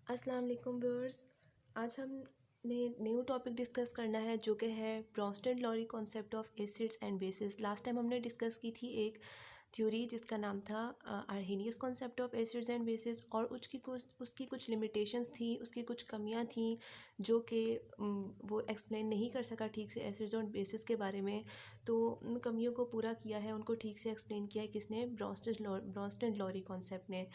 अस्सलाम वालेकुम व्यूअर्स। आज हमने न्यू टॉपिक डिस्कस करना है जो कि है Bronsted-lorry concept of acids and bases. Last time हमने डिस्कस की थी एक थ्योरी जिसका नाम था Arrhenius concept of acids and bases, और उसकी कुछ लिमिटेशंस थी, उसकी कुछ कमियां थी जो कि वो एक्सप्लेन नहीं कर सका ठीक से एसिड्स और बेसिस के बारे में। तो उन कमियों को पूरा किया है, उनको ठीक से एक्सप्लेन किया है किसने, ब्रोंस्टेड-लॉरी कॉन्सेप्ट ने।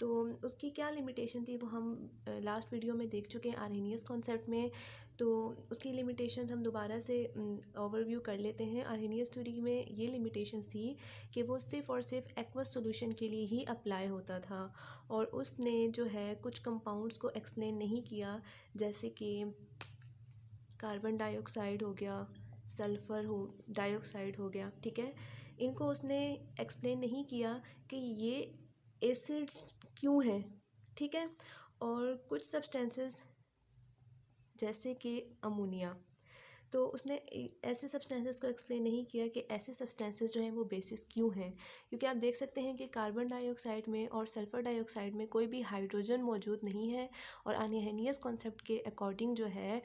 तो उसकी क्या लिमिटेशन थी वो हम लास्ट वीडियो में देख चुके हैं आर्हेनियस कॉन्सेप्ट में। तो उसकी लिमिटेशंस हम दोबारा से ओवरव्यू कर लेते हैं। आर्हेनियस थ्योरी में ये लिमिटेशंस थी कि वो सिर्फ़ और सिर्फ एक्वस सॉल्यूशन के लिए ही अप्लाई होता था, और उसने जो है कुछ कंपाउंड्स को एक्सप्लेन नहीं किया, जैसे कि कार्बन डाइऑक्साइड हो गया, सल्फ़र हो डाइऑक्साइड हो गया, ठीक है। इनको उसने एक्सप्लेन नहीं किया कि ये एसिड्स क्यों हैं, ठीक है। और कुछ सब्सटेंसेस जैसे कि अमोनिया, तो उसने ऐसे सब्सटेंसेस को एक्सप्लेन नहीं किया कि ऐसे सब्सटेंसेस जो हैं वो बेसिस क्यों हैं, क्योंकि आप देख सकते हैं कि कार्बन डाइऑक्साइड में और सल्फ़र डाइऑक्साइड में कोई भी हाइड्रोजन मौजूद नहीं है। और आर्हेनियस कॉन्सेप्ट के अकॉर्डिंग जो है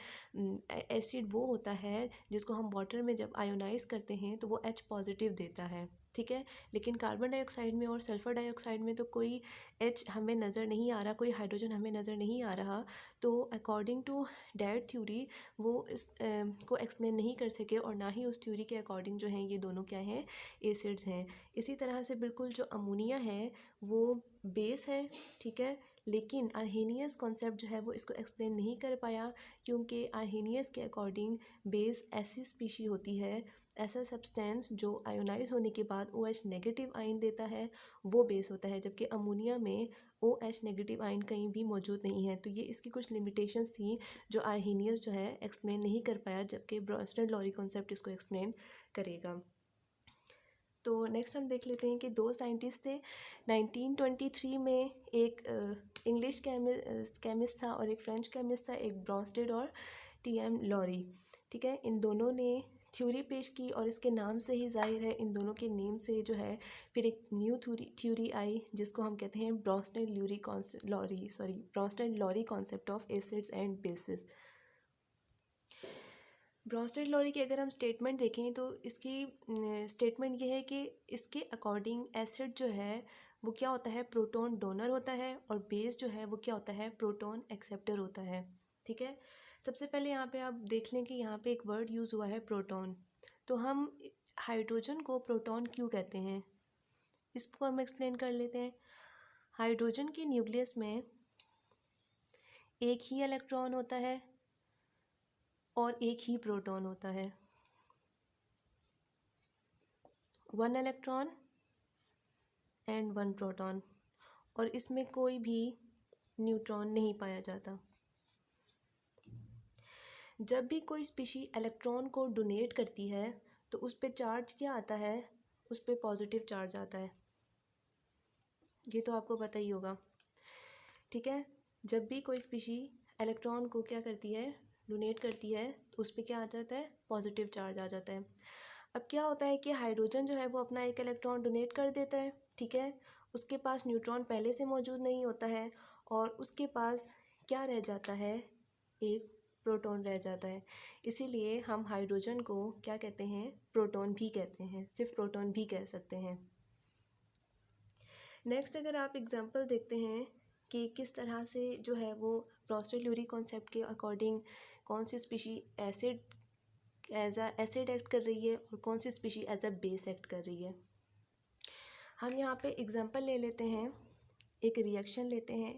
एसिड वो होता है जिसको हम वाटर में जब आयोनाइज करते हैं तो वो H पॉजिटिव देता है, ठीक है। लेकिन कार्बन डाइऑक्साइड में और सल्फ़र डाइऑक्साइड में तो कोई H हमें नज़र नहीं आ रहा, कोई हाइड्रोजन हमें नज़र नहीं आ रहा। तो अकॉर्डिंग टू डैट थ्योरी वो इस को एक्सप्लेन नहीं कर सके, और ना ही उस थ्योरी के अकॉर्डिंग जो हैं ये दोनों क्या हैं, एसिड्स हैं। इसी तरह से बिल्कुल जो अमोनिया है वो बेस है, ठीक है। लेकिन आर्हेनियस कॉन्सेप्ट जो है वो इसको एक्सप्लेन नहीं कर पाया, क्योंकि आर्हेनियस के अकॉर्डिंग बेस ऐसी स्पीशी होती है, ऐसा सब्सटेंस जो आयोनाइज होने के बाद OH नेगेटिव आयन देता है, वो बेस होता है, जबकि अमोनिया में OH नेगेटिव आयन कहीं भी मौजूद नहीं है। तो ये इसकी कुछ लिमिटेशंस थी जो आर्हेनियस जो है एक्सप्लेन नहीं कर पाया, जबकि ब्रोंस्टेड-लॉरी कॉन्सेप्ट इसको एक्सप्लेन करेगा। तो नेक्स्ट हम देख लेते हैं कि दो साइंटिस्ट थे 1923 में, एक इंग्लिश केमिस्ट था और एक फ्रेंच केमिस्ट था, एक ब्रोंस्टेड और TM लॉरी, ठीक है। इन दोनों ने थ्योरी पेश की, और इसके नाम से ही जाहिर है, इन दोनों के नेम से जो है फिर एक न्यू थ्योरी आई जिसको हम कहते हैं Bronsted-lorry concept of acids and bases. Bronsted-lorry की अगर हम स्टेटमेंट देखें तो इसकी स्टेटमेंट ये है कि इसके अकॉर्डिंग एसिड जो है वो क्या होता है, प्रोटॉन डोनर होता है, और बेस जो है वो क्या होता है, प्रोटॉन एक्सेप्टर होता है, ठीक है। सबसे पहले यहाँ पे आप देख लें कि यहाँ पे एक वर्ड यूज़ हुआ है प्रोटॉन। तो हम हाइड्रोजन को प्रोटॉन क्यों कहते हैं, इसको हम एक्सप्लेन कर लेते हैं। हाइड्रोजन के न्यूक्लियस में एक ही इलेक्ट्रॉन होता है और एक ही प्रोटॉन होता है, 1 इलेक्ट्रॉन एंड 1 प्रोटॉन, और इसमें कोई भी न्यूट्रॉन नहीं पाया जाता। जब भी कोई स्पीशी इलेक्ट्रॉन को डोनेट करती है तो उस पे चार्ज क्या आता है, उस पे पॉजिटिव चार्ज आता है, ये तो आपको पता ही होगा, ठीक है। जब भी कोई स्पीशी इलेक्ट्रॉन को क्या करती है, डोनेट करती है, तो उस पे क्या आ जाता है, पॉजिटिव चार्ज आ जाता है। अब क्या होता है कि हाइड्रोजन जो है वो अपना एक इलेक्ट्रॉन डोनेट कर देता है, ठीक है। उसके पास न्यूट्रॉन पहले से मौजूद नहीं होता है, और उसके पास क्या रह जाता है, एक प्रोटॉन रह जाता है। इसीलिए हम हाइड्रोजन को क्या कहते हैं, प्रोटॉन भी कहते हैं, सिर्फ प्रोटॉन भी कह सकते हैं। नेक्स्ट अगर आप एग्जांपल देखते हैं कि किस तरह से जो है वो ब्रोंस्टेड-लॉरी कॉन्सेप्ट के अकॉर्डिंग कौन सी species as a acid act कर रही है और कौन सी species as a base act कर रही है। हम यहाँ पे एग्जांपल ले लेते हैं, एक रिएक्शन लेते हैं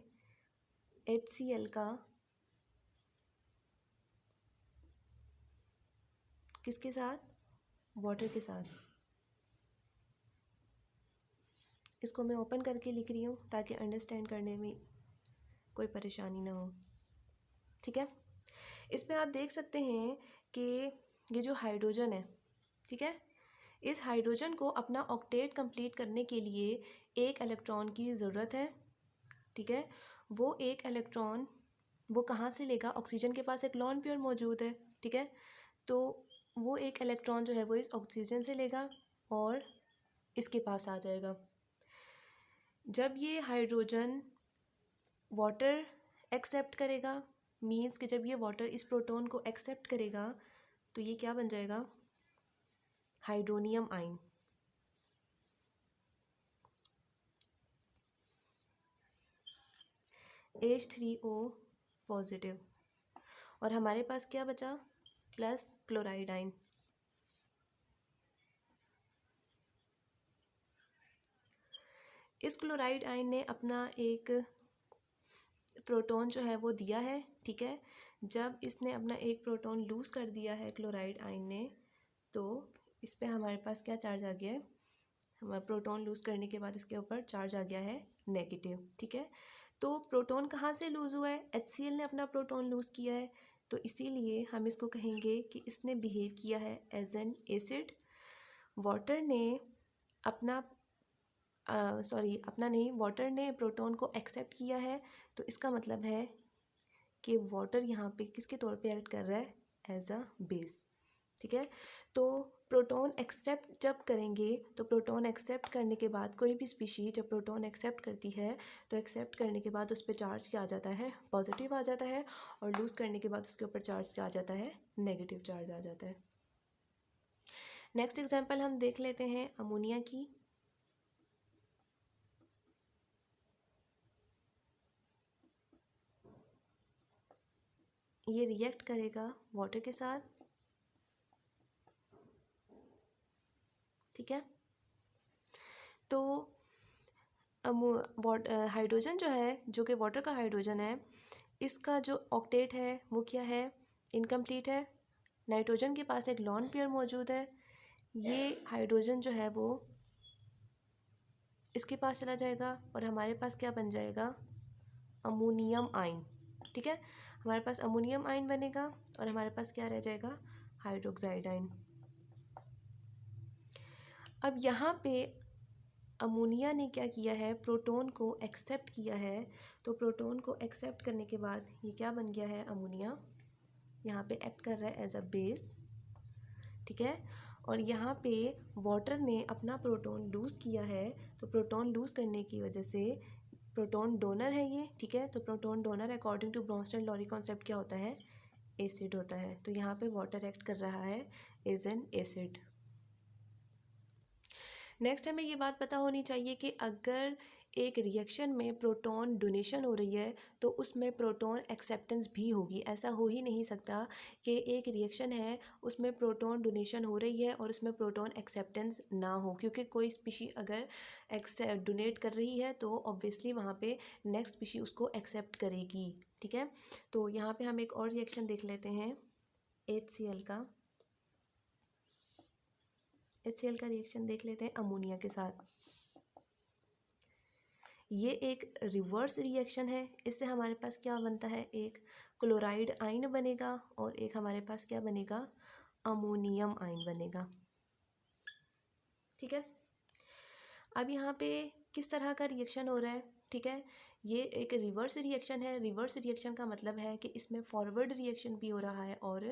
HCl का, किसके साथ, वाटर के साथ। इसको मैं ओपन करके लिख रही हूँ ताकि अंडरस्टैंड करने में कोई परेशानी ना हो, ठीक है। इसमें आप देख सकते हैं कि ये जो हाइड्रोजन है, ठीक है, इस हाइड्रोजन को अपना ऑक्टेट कंप्लीट करने के लिए एक इलेक्ट्रॉन की ज़रूरत है, ठीक है। वो एक इलेक्ट्रॉन वो कहाँ से लेगा, ऑक्सीजन के पास एक लॉन पेयर मौजूद है, ठीक है। तो वो एक इलेक्ट्रॉन जो है वो इस ऑक्सीजन से लेगा और इसके पास आ जाएगा। जब ये हाइड्रोजन वाटर एक्सेप्ट करेगा, मीन्स कि जब ये वाटर इस प्रोटोन को एक्सेप्ट करेगा तो ये क्या बन जाएगा, हाइड्रोनियम आयन। H3O पॉजिटिव, और हमारे पास क्या बचा, प्लस क्लोराइड आयन। इस क्लोराइड आयन ने अपना एक प्रोटॉन जो है वो दिया है, ठीक है। जब इसने अपना एक प्रोटॉन लूज़ कर दिया है क्लोराइड आयन ने, तो इस पे हमारे पास क्या चार्ज आ गया है, हमारा प्रोटॉन लूज़ करने के बाद इसके ऊपर चार्ज आ गया है नेगेटिव, ठीक है। तो प्रोटॉन कहाँ से लूज़ हुआ है, HCl ने अपना प्रोटॉन लूज़ किया है, तो इसीलिए हम इसको कहेंगे कि इसने बिहेव किया है एज एन एसिड। वाटर ने अपना अपना नहीं, वाटर ने प्रोटॉन को एक्सेप्ट किया है, तो इसका मतलब है कि वाटर यहाँ पे किसके तौर पे एक्ट कर रहा है, एज अ बेस, ठीक है। तो प्रोटॉन एक्सेप्ट जब करेंगे, तो प्रोटॉन एक्सेप्ट करने के बाद कोई भी स्पीशी जब प्रोटॉन एक्सेप्ट करती है तो एक्सेप्ट करने के बाद उस पर चार्ज क्या आ जाता है, पॉजिटिव आ जाता है, और लूज़ करने के बाद उसके ऊपर चार्ज क्या आ जाता है, नेगेटिव चार्ज आ जाता है। नेक्स्ट एग्जाम्पल हम देख लेते हैं अमोनिया की। ये रिएक्ट करेगा वाटर के साथ, ठीक है। तो हाइड्रोजन जो है, जो कि वाटर का हाइड्रोजन है, इसका जो ऑक्टेट है वो क्या है, इनकम्प्लीट है। नाइट्रोजन के पास एक लॉन पेयर मौजूद है, ये हाइड्रोजन जो है वो इसके पास चला जाएगा और हमारे पास क्या बन जाएगा, अमोनियम आयन, ठीक है। हमारे पास अमोनियम आयन बनेगा और हमारे पास क्या रह जाएगा, हाइड्रोक्साइड आयन। अब यहाँ पे अमोनिया ने क्या किया है, प्रोटॉन को एक्सेप्ट किया है, तो प्रोटॉन को एक्सेप्ट करने के बाद ये क्या बन गया है, अमोनिया यहाँ पे एक्ट कर रहा है एज अ बेस, ठीक है। और यहाँ पे वाटर ने अपना प्रोटॉन लूज़ किया है, तो प्रोटॉन लूज़ करने की वजह से प्रोटॉन डोनर है ये, ठीक है। तो proton donor according to Bronsted Lowry concept क्या होता है, एसिड होता है। तो यहाँ पे वाटर एक्ट कर रहा है एज एन एसिड। नेक्स्ट हमें ये बात पता होनी चाहिए कि अगर एक रिएक्शन में प्रोटॉन डोनेशन हो रही है तो उसमें प्रोटॉन एक्सेप्टेंस भी होगी। ऐसा हो ही नहीं सकता कि एक रिएक्शन है उसमें प्रोटॉन डोनेशन हो रही है और उसमें प्रोटॉन एक्सेप्टेंस ना हो, क्योंकि कोई स्पीशी अगर डोनेट कर रही है तो ऑब्वियसली वहाँ पे नेक्स्ट स्पीशी उसको एक्सेप्ट करेगी, ठीक है। तो यहाँ पे हम एक और रिएक्शन देख लेते हैं HCl का। HCl का रिएक्शन देख लेते हैं अमोनिया के साथ। ये एक रिवर्स रिएक्शन है, इससे हमारे पास क्या बनता है, एक क्लोराइड आयन बनेगा और एक हमारे पास क्या बनेगा, अमोनियम आयन बनेगा, ठीक है। अब यहाँ पे किस तरह का रिएक्शन हो रहा है, ठीक है। ये एक रिवर्स रिएक्शन है। रिवर्स रिएक्शन का मतलब है कि इसमें फॉरवर्ड रिएक्शन भी हो रहा है और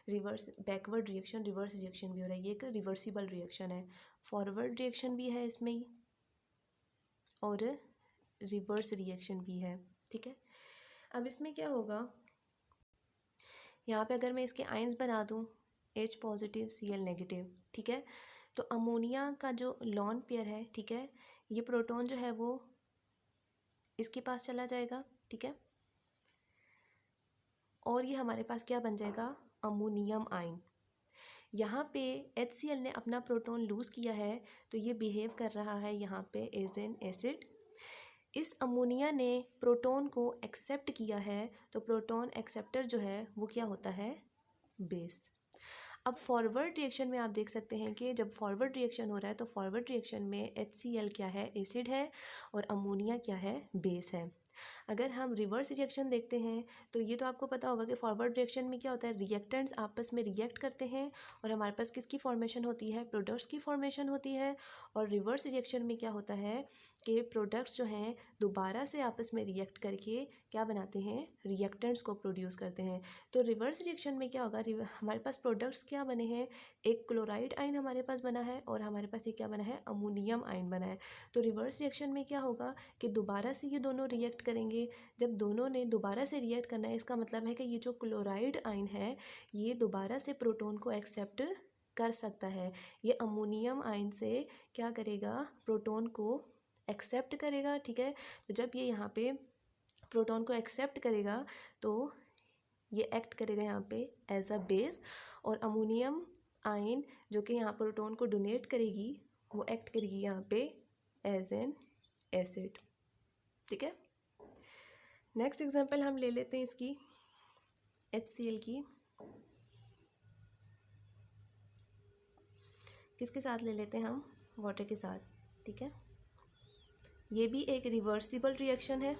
बैकवर्ड रिएक्शन, रिवर्स रिएक्शन भी हो रहा है। ये एक रिवर्सिबल रिएक्शन है, फॉरवर्ड रिएक्शन भी है इसमें ही और रिवर्स रिएक्शन भी है, ठीक है। अब इसमें क्या होगा, यहाँ पे अगर मैं इसके आयंस बना दूँ H पॉजिटिव Cl नेगेटिव, ठीक है, तो अमोनिया का जो लॉन पेयर है, ठीक है, ये प्रोटॉन जो है वो इसके पास चला जाएगा, ठीक है, और ये हमारे पास क्या बन जाएगा, अमोनियम आयन। यहाँ पे HCl ने अपना प्रोटॉन लूज़ किया है तो ये बिहेव कर रहा है यहाँ पे एज एन एसिड। इस अमोनिया ने प्रोटॉन को एक्सेप्ट किया है, तो प्रोटॉन एक्सेप्टर जो है वो क्या होता है, बेस। अब फॉरवर्ड रिएक्शन में आप देख सकते हैं कि जब फॉरवर्ड रिएक्शन हो रहा है तो फॉरवर्ड रिएक्शन में HCl क्या है, एसिड है, और अमोनिया क्या है, बेस है। अगर हम रिवर्स रिएक्शन देखते हैं तो ये तो आपको पता होगा कि फॉरवर्ड रिएक्शन में क्या होता है, रिएक्टेंट्स आपस में रिएक्ट करते हैं और हमारे पास किसकी फॉर्मेशन होती है, प्रोडक्ट्स की फॉर्मेशन होती है। और रिवर्स रिएक्शन में क्या होता है कि प्रोडक्ट्स जो हैं दोबारा से आपस में रिएक्ट करके क्या बनाते हैं, रिएक्टेंट्स को प्रोड्यूस करते हैं। तो रिवर्स रिएक्शन में क्या होगा, हमारे पास प्रोडक्ट्स क्या बने हैं, एक क्लोराइड आयन हमारे पास बना है और हमारे पास ये क्या बना है, अमोनियम आयन बना है। तो रिवर्स रिएक्शन में क्या होगा कि दोबारा से ये दोनों रिएक्ट करेंगे। जब दोनों ने दोबारा से रिएक्ट करना है, इसका मतलब है कि ये जो क्लोराइड आयन है ये दोबारा से प्रोटॉन को एक्सेप्ट कर सकता है। ये अमोनियम आयन से क्या करेगा, प्रोटॉन को एक्सेप्ट करेगा। ठीक है, तो जब ये यहाँ पे प्रोटॉन को एक्सेप्ट करेगा तो ये एक्ट करेगा यहाँ पे एज अ बेस, और अमोनियम आयन जो कि यहाँ प्रोटॉन को डोनेट करेगी वो एक्ट करेगी यहाँ पे एज एन एसिड। ठीक है, नेक्स्ट एग्जांपल हम ले लेते हैं इसकी HCl की। किसके साथ ले लेते हैं हम, वाटर के साथ। ठीक है, ये भी एक रिवर्सिबल रिएक्शन है।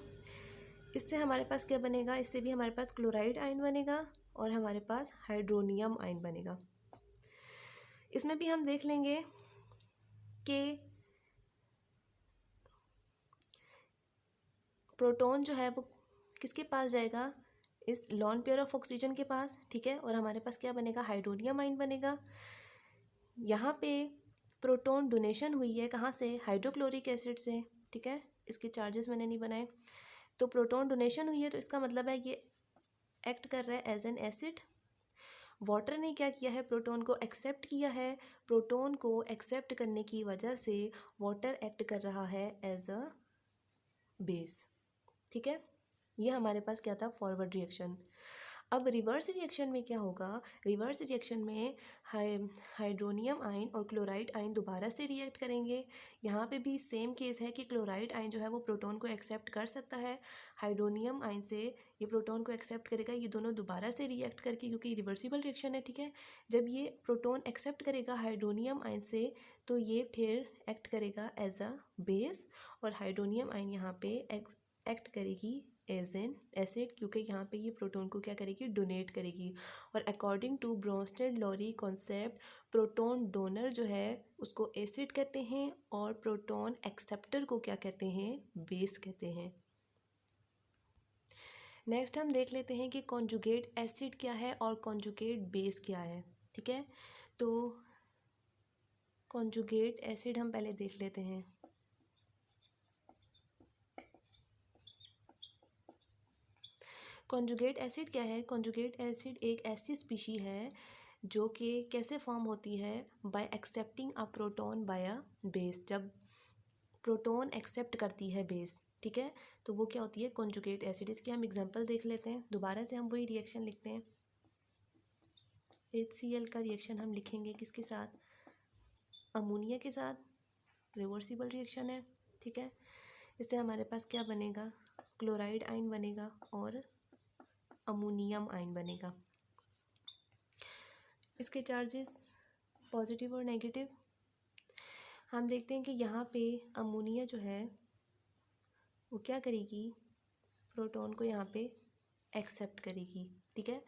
इससे हमारे पास क्या बनेगा, इससे भी हमारे पास क्लोराइड आयन बनेगा और हमारे पास हाइड्रोनियम आयन बनेगा। इसमें भी हम देख लेंगे कि प्रोटॉन जो है वो किसके पास जाएगा, इस लॉन पेयर ऑफ ऑक्सीजन के पास। ठीक है, और हमारे पास क्या बनेगा, हाइड्रोनियम आयन बनेगा। यहाँ पे प्रोटॉन डोनेशन हुई है कहाँ से, हाइड्रोक्लोरिक एसिड से। ठीक है, इसके चार्जेस मैंने नहीं बनाए। तो प्रोटॉन डोनेशन हुई है तो इसका मतलब है ये एक्ट कर रहा है एज एन एसिड। वाटर ने क्या किया है, प्रोटॉन को एक्सेप्ट किया है। प्रोटॉन को एक्सेप्ट करने की वजह से वाटर एक्ट कर रहा है एज अ बेस। ठीक है, ये हमारे पास क्या था, फॉरवर्ड रिएक्शन। अब रिवर्स रिएक्शन में क्या होगा, रिवर्स रिएक्शन में हाइड्रोनियम आयन और क्लोराइड आयन दोबारा से रिएक्ट करेंगे। यहाँ पे भी सेम केस है कि क्लोराइड आयन जो है वो प्रोटॉन को एक्सेप्ट कर सकता है, हाइड्रोनियम आयन से ये प्रोटॉन को एक्सेप्ट करेगा। ये दोनों दोबारा से रिएक्ट करके, क्योंकि रिवर्सिबल रिएक्शन है। ठीक है, जब ये प्रोटॉन एक्सेप्ट करेगा हाइड्रोनियम आयन से तो ये फिर एक्ट करेगा एज अ बेस, और हाइड्रोनियम आयन यहाँ पे एक्ट करेगी एज एन एसिड, क्योंकि यहाँ पे ये प्रोटॉन को क्या करेगी, डोनेट करेगी। और according to Bronsted Lowry concept, proton donor जो है उसको एसिड कहते हैं और प्रोटॉन एक्सेप्टर को क्या कहते हैं, बेस कहते हैं। नेक्स्ट हम देख लेते हैं कि कॉन्जुगेट एसिड क्या है और कॉन्जुगेट बेस क्या है। ठीक है, तो कॉन्जुगेट एसिड हम पहले देख लेते हैं। कॉन्जुगेट एसिड क्या है, कॉन्जुगेट एसिड एक ऐसी स्पीशी है जो कि कैसे फॉर्म होती है, by accepting a proton by a base. जब प्रोटॉन एक्सेप्ट करती है बेस, ठीक है, तो वो क्या होती है, कॉन्जुगेट एसिड। इसकी हम एग्जांपल देख लेते हैं। दोबारा से हम वही रिएक्शन लिखते हैं। HCl का रिएक्शन हम लिखेंगे किसके साथ, अमोनिया के साथ। रिवर्सिबल रिएक्शन है। ठीक है, इससे हमारे पास क्या बनेगा, क्लोराइड आयन बनेगा और अमोनियम आयन बनेगा। इसके चार्जेस पॉजिटिव और नेगेटिव। हम देखते हैं कि यहाँ पे अमोनिया जो है वो क्या करेगी, प्रोटॉन को यहाँ पे एक्सेप्ट करेगी। ठीक है,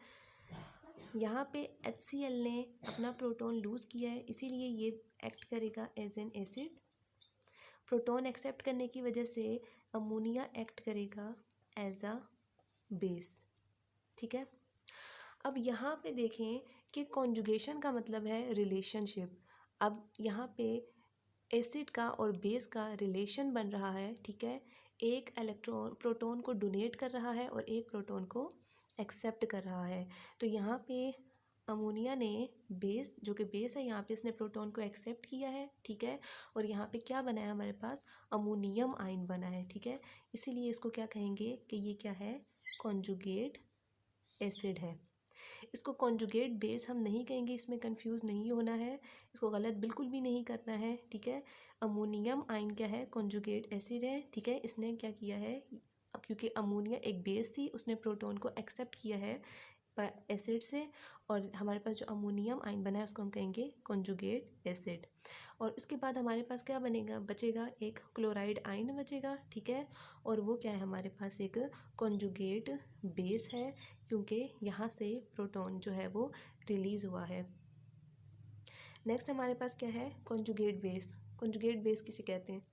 यहाँ पे HCl ने अपना प्रोटॉन लूज़ किया है, इसीलिए ये एक्ट करेगा as an acid. Proton accept करने की वजह से अमोनिया एक्ट करेगा एज अ बेस। ठीक है, अब यहाँ पे देखें कि कॉन्जुगेशन का मतलब है रिलेशनशिप। अब यहाँ पे एसिड का और बेस का रिलेशन बन रहा है। ठीक है, एक इलेक्ट्रॉन प्रोटॉन को डोनेट कर रहा है और एक प्रोटॉन को एक्सेप्ट कर रहा है। तो यहाँ पे अमोनिया ने बेस, जो कि बेस है, यहाँ पे इसने प्रोटॉन को एक्सेप्ट किया है। ठीक है, और यहाँ पे क्या बना है, हमारे पास अमोनियम आयन बना है। ठीक है, इसीलिए इसको क्या कहेंगे कि ये क्या है, कॉन्जुगेट एसिड है। इसको कॉन्जुगेट बेस हम नहीं कहेंगे, इसमें कंफ्यूज नहीं होना है, इसको गलत बिल्कुल भी नहीं करना है। ठीक है, अमोनियम आयन क्या है, कॉन्जुगेट एसिड है। ठीक है, इसने क्या किया है, क्योंकि अमोनिया एक बेस थी, उसने प्रोटॉन को एक्सेप्ट किया है एसिड से, और हमारे पास जो अमोनियम आयन बना है उसको हम कहेंगे कॉन्जुगेट एसिड। और इसके बाद हमारे पास क्या बनेगा, बचेगा एक क्लोराइड आयन बचेगा। ठीक है, और वो क्या है, हमारे पास एक कॉन्जुगेट बेस है, क्योंकि यहाँ से प्रोटॉन जो है वो रिलीज़ हुआ है। नेक्स्ट हमारे पास क्या है, कॉन्जुगेट बेस। कॉन्जुगेट बेस किसे कहते हैं,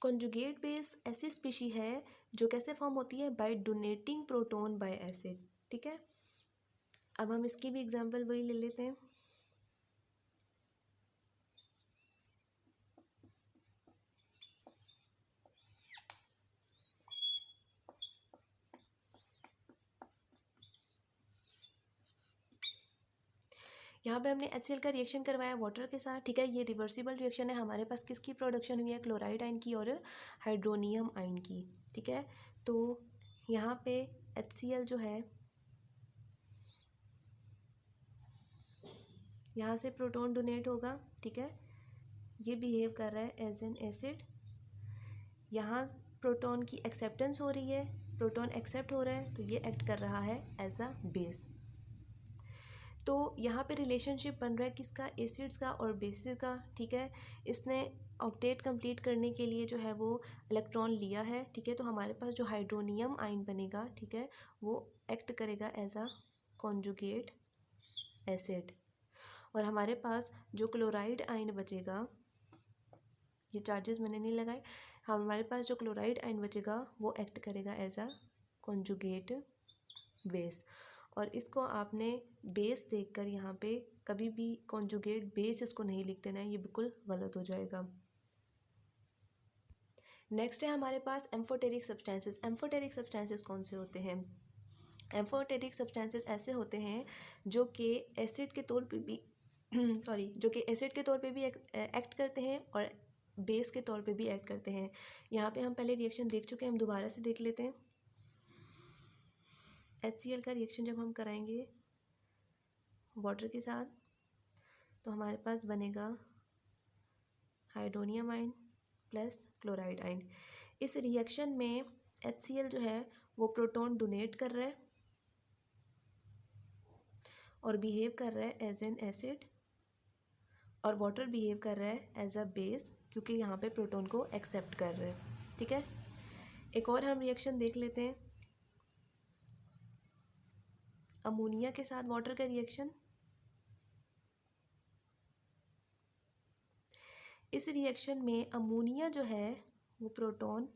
कॉन्जुगेट बेस ऐसी स्पीशी है जो कैसे फॉर्म होती है, by donating proton by acid. ठीक है, अब हम इसकी भी एग्जांपल वही ले लेते हैं। यहाँ पे हमने HCl का रिएक्शन करवाया वाटर के साथ, ठीक है। ये रिवर्सिबल रिएक्शन है, हमारे पास किसकी प्रोडक्शन हुई है, क्लोराइड आयन की और हाइड्रोनियम आयन की, ठीक है। तो यहाँ पे HCl जो है, यहाँ से प्रोटॉन डोनेट होगा, ठीक है। ये बिहेव कर रहा है एज एन एसिड, यहाँ प्रोटॉन की एक्सेप्टेंस हो रही है, प्रोटॉन एक्सेप्ट हो रहा है, तो ये एक्ट कर रहा है एज अ बेस। तो यहाँ पे रिलेशनशिप बन रहा है किसका, एसिड्स का और बेसिस का, ठीक है। इसने ऑक्टेट कंप्लीट करने के लिए जो है वो इलेक्ट्रॉन लिया है, ठीक है। तो हमारे पास जो हाइड्रोनियम आयन बनेगा, ठीक है, वो एक्ट करेगा एज अ कॉन्जुगेट एसिड। और हमारे पास जो क्लोराइड आयन बचेगा, ये चार्जेस मैंने नहीं लगाए, हमारे पास जो क्लोराइड आयन बचेगा वो एक्ट करेगा एज अ कॉन्जुगेट बेस। और इसको आपने बेस देखकर यहाँ पे कभी भी कॉन्जुगेट बेस इसको नहीं लिख देना है, ये बिल्कुल गलत हो जाएगा। नेक्स्ट है हमारे पास एम्फोटेरिक सब्सटेंसेस। एम्फोटेरिक सब्सटेंसेस कौन से होते हैं? एम्फोटेरिक सब्सटेंसेस ऐसे होते हैं जो कि एसिड के तौर पे भी सॉरी जो कि एसिड के तौर पे भी एक्ट करते हैं और बेस के तौर पे भी एक्ट करते हैं। यहाँ पे हम पहले रिएक्शन देख चुके हैं, हम दोबारा से देख लेते हैं। HCl का रिएक्शन जब हम कराएंगे वाटर के साथ, तो हमारे पास बनेगा hydronium ion plus chloride ion. इस रिएक्शन में HCl जो है वो प्रोटॉन डोनेट कर रहा है और बिहेव कर रहा है एज एन एसिड, और वाटर बिहेव कर रहा है एज अ बेस, क्योंकि यहाँ पे प्रोटॉन को एक्सेप्ट कर रहे हैं, ठीक है। एक और हम रिएक्शन देख लेते हैं, अमोनिया के साथ वाटर का रिएक्शन। इस रिएक्शन में अमोनिया जो है वो प्रोटॉन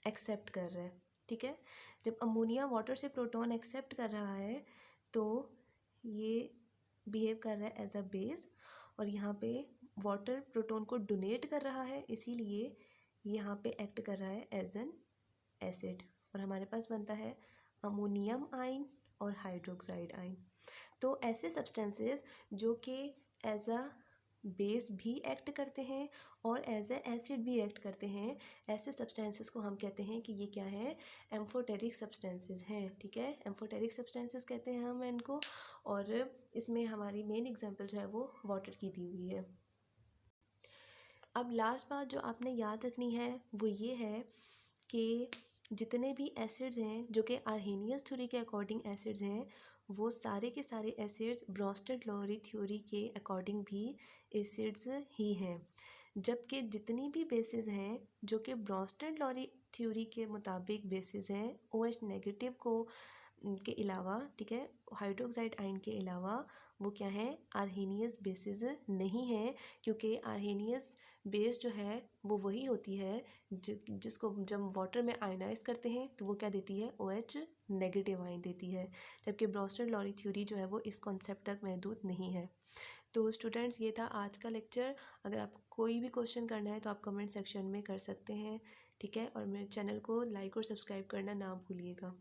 एक्सेप्ट कर रहा है, ठीक है। जब अमोनिया वाटर से प्रोटॉन एक्सेप्ट कर रहा है तो ये बिहेव कर रहा है एज अ बेस, और यहाँ पे वाटर प्रोटॉन को डोनेट कर रहा है, इसीलिए यहाँ पे एक्ट कर रहा है एज एन एसिड, और हमारे पास बनता है अमोनियम आयन और हाइड्रोक्साइड आयन। तो ऐसे सब्सटेंसेस जो कि एज अ बेस भी एक्ट करते हैं और एज ए एसिड भी एक्ट करते हैं, ऐसे सब्सटेंसेस को हम कहते हैं कि ये क्या है, एम्फोटेरिक सब्सटेंसेस हैं, ठीक है। एम्फोटेरिक सब्सटेंसेस कहते हैं हम इनको, और इसमें हमारी मेन एग्जांपल जो है वो वाटर की दी हुई है। अब लास्ट बात जो आपने याद रखनी है वो ये है कि जितने भी एसिड्स हैं जो कि आर्हेनियस थ्योरी के अकॉर्डिंग एसिड्स हैं, वो सारे के सारे एसिड्स ब्रोंस्टेड-लोरी थ्योरी के अकॉर्डिंग भी एसिड्स ही हैं। जबकि जितनी भी बेसिस हैं जो कि ब्रोंस्टेड-लोरी थ्योरी के मुताबिक बेसिस हैं, OH नेगेटिव को के अलावा, ठीक है, हाइड्रोक्साइड आयन के अलावा, वो क्या है, आर्हेनियस बेसिस नहीं है, क्योंकि आर्हेनियस बेस जो है वो वही होती है जिसको जब वाटर में आयनाइज करते हैं तो वो क्या देती है, OH नेगेटिव आयन देती है। जबकि ब्रोंस्टेड-लोरी थ्योरी जो है वो इस कॉन्सेप्ट तक महदूद नहीं है। तो स्टूडेंट्स, ये था आज का लेक्चर। अगर आपको कोई भी क्वेश्चन करना है तो आप कमेंट सेक्शन में कर सकते हैं, ठीक है। और मेरे चैनल को लाइक और सब्सक्राइब करना ना भूलिएगा।